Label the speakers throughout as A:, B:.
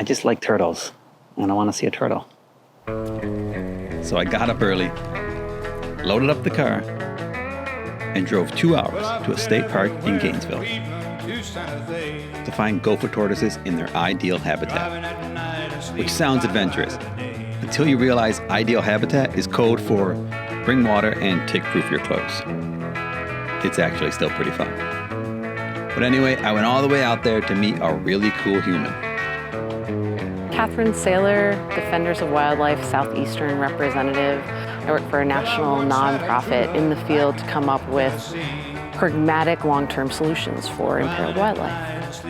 A: I just like turtles, and I want to see a turtle. So I got up early, loaded up the car, and drove 2 hours to a state park in Gainesville to find gopher tortoises in their ideal habitat, which sounds adventurous until you realize ideal habitat is code for bring water and tick-proof your clothes. It's actually still pretty fun. But anyway, I went all the way out there to meet a really cool human.
B: Katherine Sailor, Defenders of Wildlife Southeastern representative. I work for a national nonprofit in the field to come up with pragmatic long-term solutions for impaired wildlife.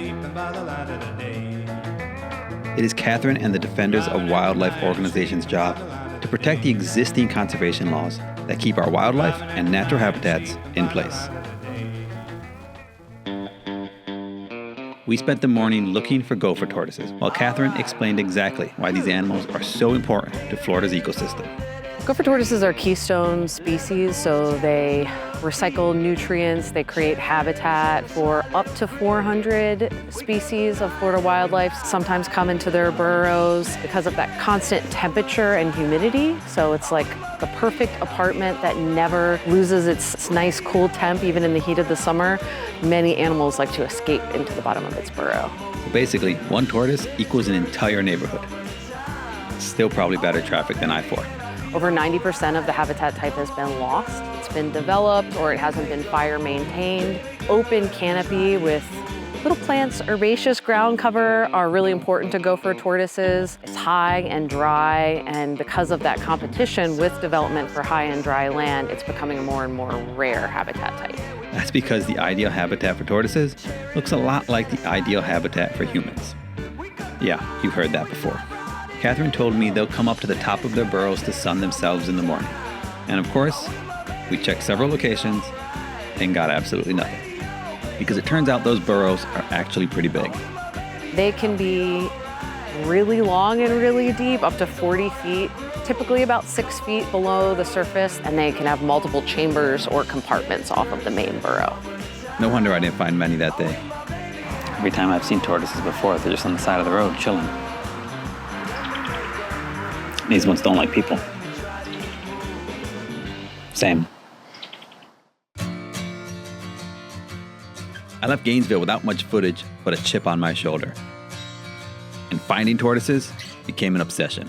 A: It is Katherine and the Defenders of Wildlife organization's job to protect the existing conservation laws that keep our wildlife and natural habitats in place. We spent the morning looking for gopher tortoises, while Katherine explained exactly why these animals are so important to Florida's ecosystem.
B: Gopher tortoises are keystone species, so they recycle nutrients, they create habitat for up to 400 species of Florida wildlife, sometimes come into their burrows because of that constant temperature and humidity. So it's like the perfect apartment that never loses its nice cool temp, even in the heat of the summer. Many animals like to escape into the bottom of its burrow.
A: So basically, one tortoise equals an entire neighborhood. Still probably better traffic than I-4.
B: Over 90% of the habitat type has been lost. It's been developed or it hasn't been fire maintained. Open canopy with little plants, herbaceous ground cover are really important to gopher tortoises. It's high and dry, and because of that competition with development for high and dry land, it's becoming a more and more rare habitat type.
A: That's because the ideal habitat for tortoises looks a lot like the ideal habitat for humans. Yeah, you've heard that before. Katherine told me they'll come up to the top of their burrows to sun themselves in the morning. And of course, we checked several locations and got absolutely nothing. Because it turns out those burrows are actually pretty big.
B: They can be really long and really deep, up to 40 feet, typically about 6 feet below the surface, and they can have multiple chambers or compartments off of the main burrow.
A: No wonder I didn't find many that day. Every time I've seen tortoises before, they're just on the side of the road chilling. These ones don't like people. Same. I left Gainesville without much footage but a chip on my shoulder. And finding tortoises became an obsession.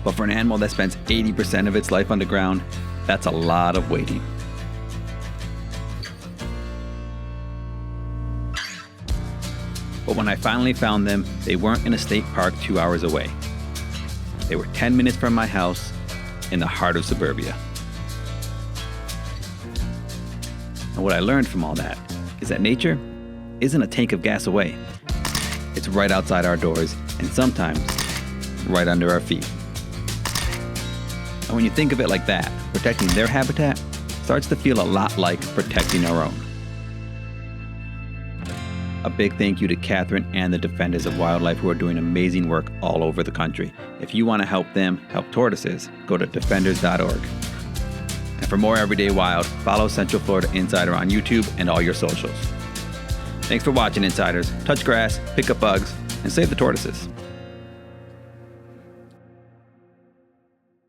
A: But for an animal that spends 80% of its life underground, that's a lot of waiting. But when I finally found them, they weren't in a state park 2 hours away. They were 10 minutes from my house in the heart of Suburbia. And what I learned from all that is that nature isn't a tank of gas away. It's right outside our doors and sometimes right under our feet. And when you think of it like that, protecting their habitat starts to feel a lot like protecting our own. A big thank you to Katherine and the Defenders of Wildlife who are doing amazing work all over the country. If you want to help them help tortoises, go to defenders.org. And for more Everyday Wild, follow Central Florida Insider on YouTube and all your socials. Thanks for watching, Insiders. Touch grass, pick up bugs, and save the tortoises.